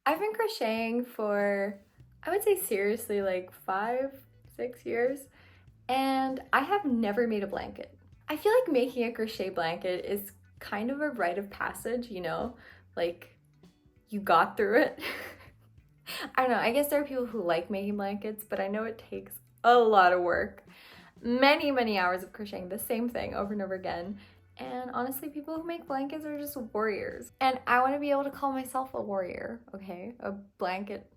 I've been crocheting for, I would say seriously, like 5, 6 years, and I have never made a blanket. I feel like making a crochet blanket is kind of a rite of passage, you know? Like, you got through it. I don't know, I guess there are people who like making blankets, but I know it takes a lot of work. Many hours of crocheting the same thing over and over again. And honestly, people who make blankets are just warriors. And I want to be able to call myself a warrior, okay? A blanket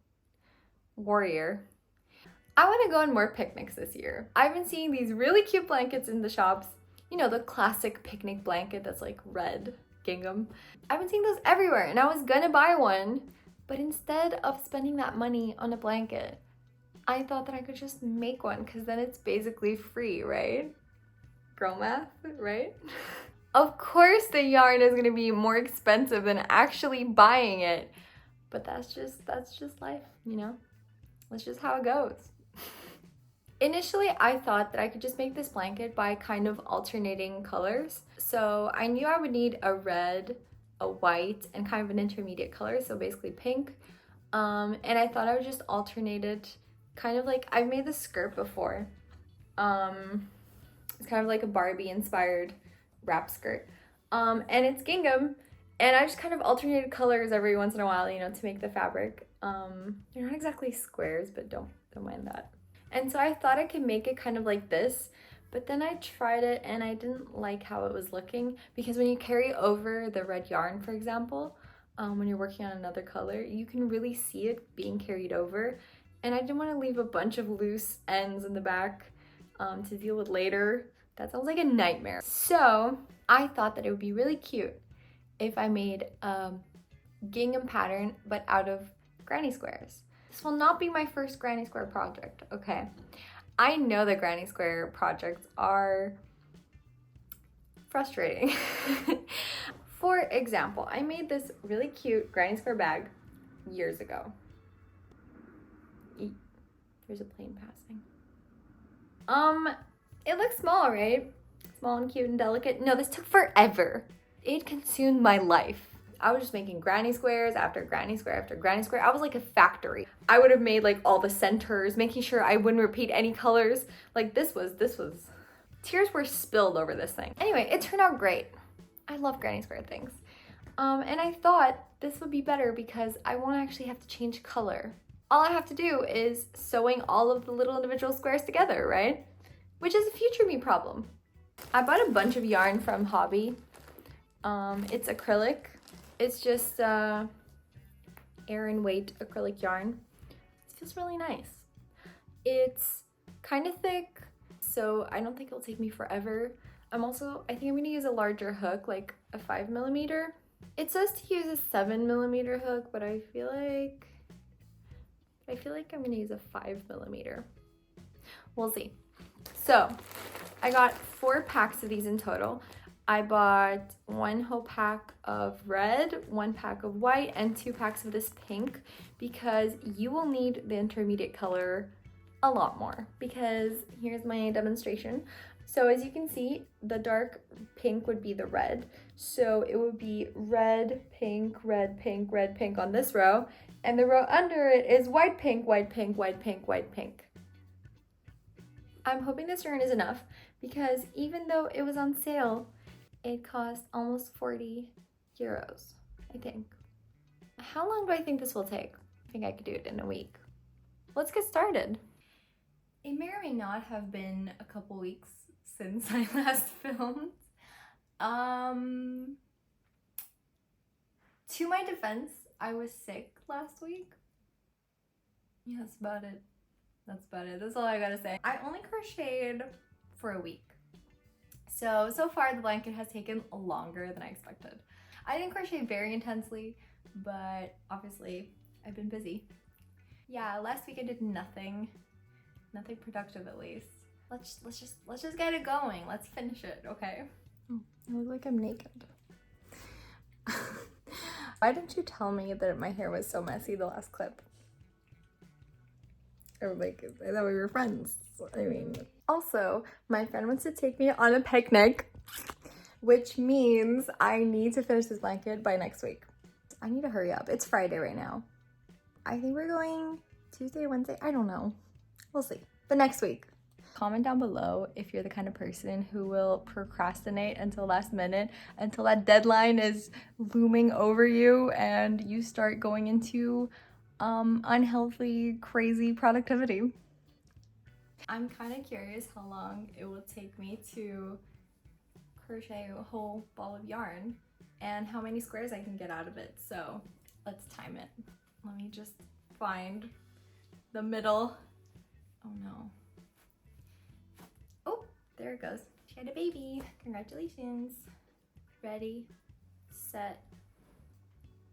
warrior. I want to go on more picnics this year. I've been seeing these really cute blankets in the shops. You know, the classic picnic blanket that's like red gingham. I've been seeing those everywhere and I was gonna buy one, but instead of spending that money on a blanket, I thought that I could just make one because then it's basically free, right? Girl math, right? Of course the yarn is gonna be more expensive than actually buying it, but that's just life, you know? That's just how it goes. Initially, I thought that I could just make this blanket by kind of alternating colors. So I knew I would need a red, a white, and kind of an intermediate color, so basically pink. And I thought I would just alternate it, kind of like, I've made this skirt before. It's kind of like a Barbie inspired wrap skirt. And it's gingham, and I just kind of alternated colors every once in a while, you know, to make the fabric. They're not exactly squares, but don't mind that. And so I thought I could make it kind of like this, but then I tried it and I didn't like how it was looking, because when you carry over the red yarn, for example, when you're working on another color, you can really see it being carried over. And I didn't want to leave a bunch of loose ends in the back to deal with later. That sounds like a nightmare. So I thought that it would be really cute if I made a gingham pattern, but out of granny squares. This will not be my first granny square project, okay? I know that granny square projects are frustrating. For example, I made this really cute granny square bag years ago. There's a plane passing. It looks small, right? Small and cute and delicate. No, this took forever. It consumed my life. I was just making granny squares after granny square after granny square. I was like a factory. I would have made like all the centers, making sure I wouldn't repeat any colors. Like this was, tears were spilled over this thing. Anyway, it turned out great. I love granny square things. And I thought this would be better because I won't actually have to change color. All I have to do is sewing all of the little individual squares together, right? Which is a future me problem. I bought a bunch of yarn from Hobby. It's acrylic. It's just air and weight acrylic yarn. It feels really nice. It's kind of thick, so I don't think it'll take me forever. I think I'm gonna use a larger hook, like a 5mm. It says to use a 7mm hook, but I feel like I'm gonna use a 5mm. We'll see. So I got 4 packs of these in total. I bought 1 whole pack of red, 1 pack of white, and 2 packs of this pink, because you will need the intermediate color a lot more, because here's my demonstration. So as you can see, the dark pink would be the red. So it would be red, pink, red, pink, red, pink on this row, and the row under it is white, pink, white, pink, white, pink, white, pink. I'm hoping this yarn is enough, because even though it was on sale, it cost almost 40 euros, I think. How long do I think this will take? I think I could do it in a week. Let's get started. It may or may not have been a couple weeks since I last filmed. To my defense, I was sick last week. Yeah, that's about it. That's all I gotta say. I only crocheted for a week. So far the blanket has taken longer than I expected. I didn't crochet very intensely, but obviously I've been busy. Yeah, last week I did nothing productive at least. Let's just get it going. Let's finish it, okay? Oh, I look like I'm naked. Why didn't you tell me that my hair was so messy the last clip? Or like, I thought we were friends. I mean, also, my friend wants to take me on a picnic, which means I need to finish this blanket by next week. I need to hurry up. It's Friday right now. I think we're going Tuesday, Wednesday, I don't know. We'll see. But next week. Comment down below if you're the kind of person who will procrastinate until last minute, until that deadline is looming over you and you start going into unhealthy, crazy productivity. I'm kind of curious how long it will take me to crochet a whole ball of yarn and how many squares I can get out of it. So let's time it. Let me just find the middle. Oh no. Oh, there it goes. She had a baby. Congratulations. Ready, set,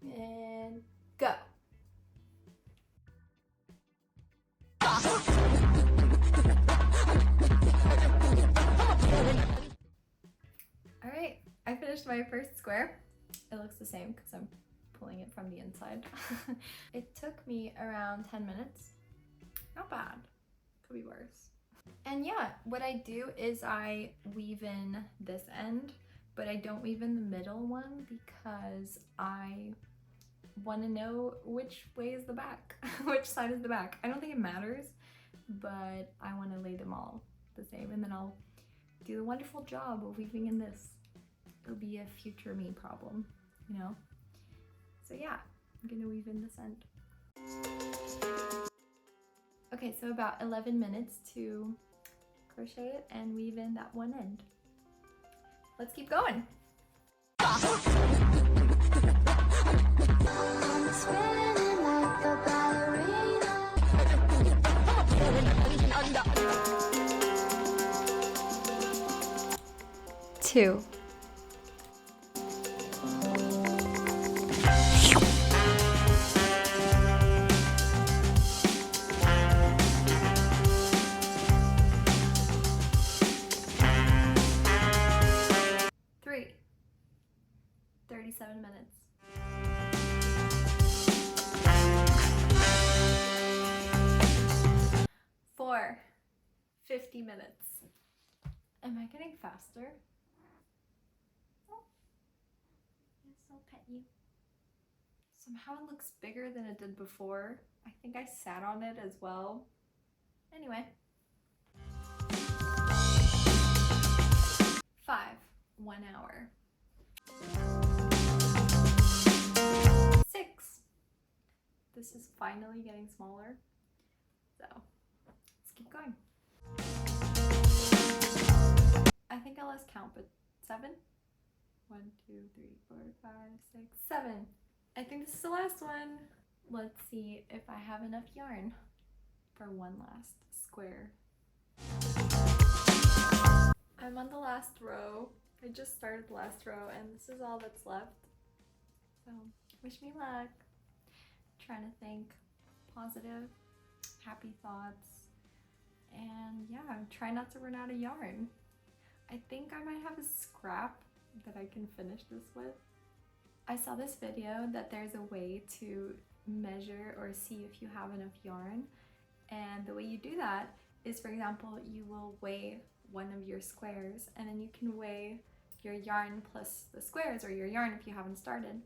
and go. All right, I finished my first square. It looks the same because I'm pulling it from the inside. It took me around 10 minutes. Not bad. Could be worse. And yeah, what I do is I weave in this end, but I don't weave in the middle one because I want to know which way is the back, which side is the back. I don't think it matters, but I want to lay them all the same, and then I'll do the wonderful job of weaving in this. It'll be a future me problem, you know? So yeah, I'm gonna weave in this end. Okay, so about 11 minutes to crochet it and weave in that one end. Let's keep going. 2. 3. 37 minutes. 4. 50 minutes. Am I getting faster? Oh. Yes, I'll pet you. Somehow it looks bigger than it did before. I think I sat on it as well. Anyway. 5. 1 hour. 6. This is finally getting smaller. So let's keep going. I think I lost count, but 7? 1, 2, 3, 4, 5, 6, 7. I think this is the last one. Let's see if I have enough yarn for one last square. I'm on the last row. I just started the last row and this is all that's left. So wish me luck. Trying to think positive, happy thoughts. And yeah, I'm trying not to run out of yarn. I think I might have a scrap that I can finish this with. I saw this video that there's a way to measure or see if you have enough yarn. And the way you do that is, for example, you will weigh one of your squares and then you can weigh your yarn plus the squares, or your yarn if you haven't started,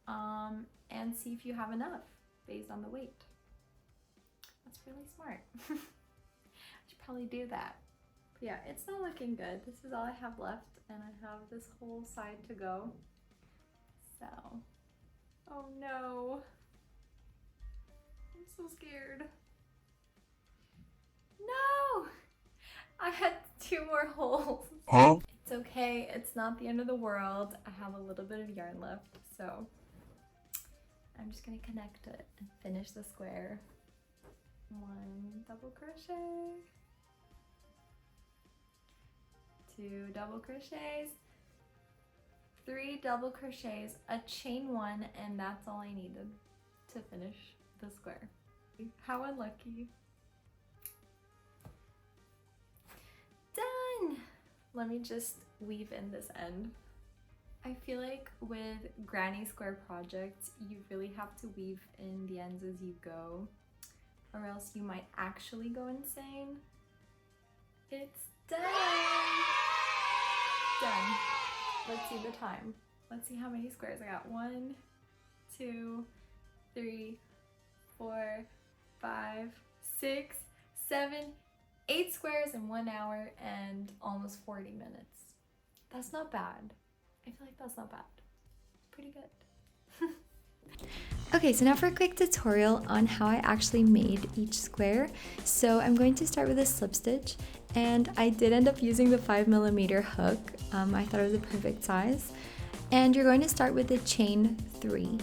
and see if you have enough based on the weight. That's really smart. I should probably do that. But yeah, it's not looking good. This is all I have left and I have this whole side to go. So, oh no. I'm so scared. No! I had 2 more holes. Huh? It's okay, it's not the end of the world. I have a little bit of yarn left, so I'm just gonna connect it and finish the square. 1 double crochet, 2 double crochets, 3 double crochets, a chain 1, and that's all I needed to finish the square. How unlucky. Done! Let me just weave in this end. I feel like with granny square projects, you really have to weave in the ends as you go, or else you might actually go insane. It's done! Done. Let's see the time. Let's see how many squares I got. 1, 2, 3, 5, 6, 7, 8 squares in 1 hour and almost 40 minutes. That's not bad. I feel like that's not bad. Pretty good. Okay, so now for a quick tutorial on how I actually made each square. So I'm going to start with a slip stitch, and I did end up using the 5mm hook. I thought it was a perfect size. And you're going to start with a chain 3.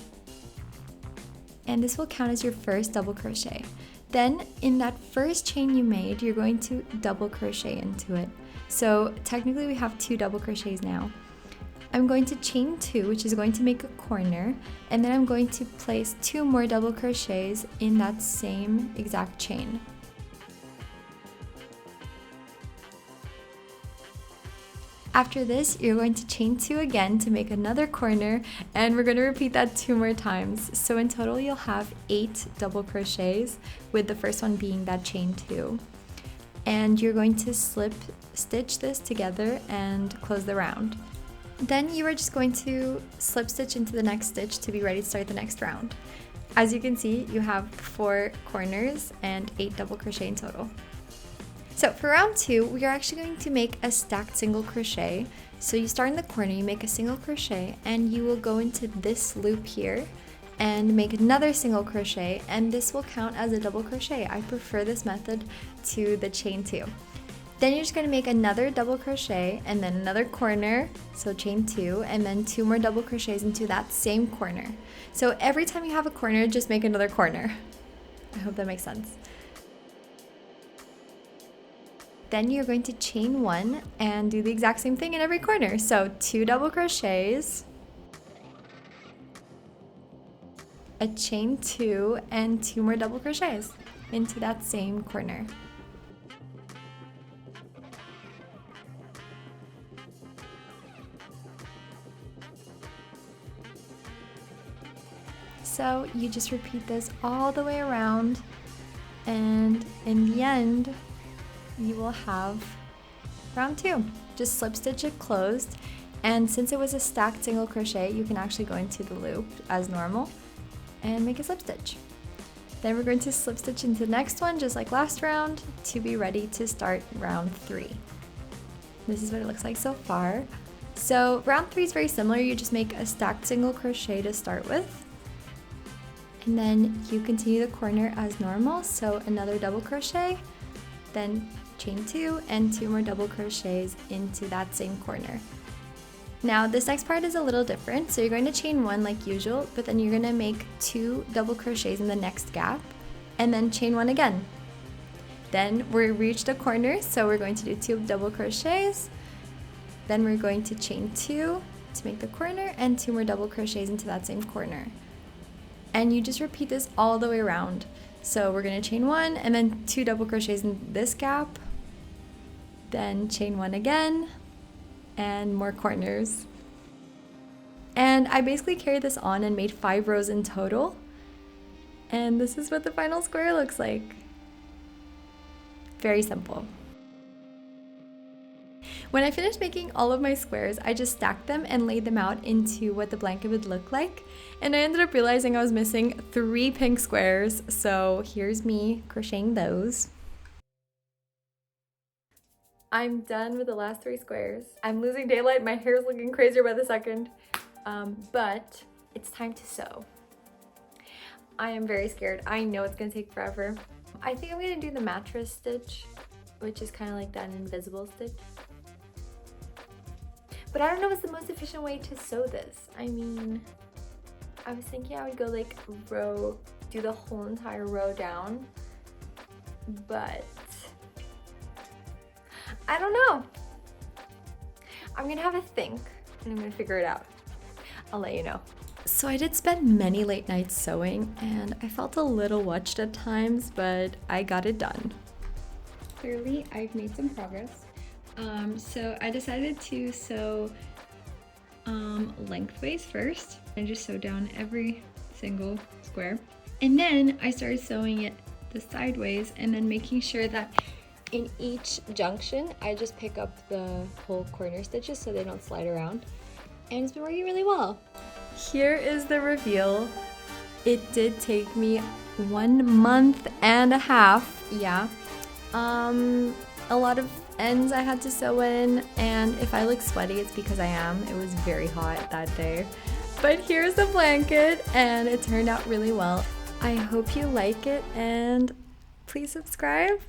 And this will count as your first double crochet. Then in that first chain you made, you're going to double crochet into it. So technically we have 2 double crochets now. I'm going to chain 2, which is going to make a corner, and then I'm going to place 2 more double crochets in that same exact chain. After this, you're going to chain 2 again to make another corner, and we're going to repeat that 2 more times. So in total, you'll have 8 double crochets, with the first one being that chain 2. And you're going to slip stitch this together and close the round. Then you are just going to slip stitch into the next stitch to be ready to start the next round. As you can see, you have 4 corners and 8 double crochet in total. So for round 2, we are actually going to make a stacked single crochet. So you start in the corner, you make a single crochet, and you will go into this loop here and make another single crochet, and this will count as a double crochet. I prefer this method to the chain 2. Then you're just going to make another double crochet and then another corner, so chain 2, and then 2 more double crochets into that same corner. So every time you have a corner, just make another corner. I hope that makes sense. Then you're going to chain 1 and do the exact same thing in every corner. So 2 double crochets, a chain 2, and 2 more double crochets into that same corner. So you just repeat this all the way around, and in the end you will have round 2. Just slip stitch it closed, and since it was a stacked single crochet, you can actually go into the loop as normal and make a slip stitch. Then we're going to slip stitch into the next one just like last round to be ready to start round 3. This is what it looks like so far. So round 3 is very similar. You just make a stacked single crochet to start with, and then you continue the corner as normal. So another double crochet, then chain 2 and 2 more double crochets into that same corner. Now this next part is a little different. So you're going to chain 1 like usual, but then you're going to make 2 double crochets in the next gap and then chain 1 again. Then we reached a corner, so we're going to do 2 double crochets. Then we're going to chain 2 to make the corner and 2 more double crochets into that same corner. And you just repeat this all the way around. So we're going to chain 1 and then 2 double crochets in this gap, then chain 1 again, and more corners. And I basically carried this on and made 5 rows in total. And this is what the final square looks like. Very simple. When I finished making all of my squares, I just stacked them and laid them out into what the blanket would look like. And I ended up realizing I was missing 3 pink squares, so here's me crocheting those. I'm done with the last 3 squares. I'm losing daylight, my hair's looking crazier by the second, but it's time to sew. I am very scared. I know it's gonna take forever. I think I'm gonna do the mattress stitch, which is kind of like that invisible stitch. But I don't know what's the most efficient way to sew this. I mean, I was thinking I would go like do the whole entire row down, but I don't know. I'm gonna have a think and I'm gonna figure it out. I'll let you know. So I did spend many late nights sewing and I felt a little watched at times, but I got it done. Clearly, I've made some progress. So I decided to sew lengthways first and just sew down every single square. And then I started sewing it the sideways and then making sure that in each junction, I just pick up the whole corner stitches so they don't slide around. And it's been working really well. Here is the reveal. It did take me 1 month and a half. Yeah. A lot of ends I had to sew in, and if I look sweaty, it's because I am. It was very hot that day. But here's the blanket, and it turned out really well. I hope you like it, and please subscribe.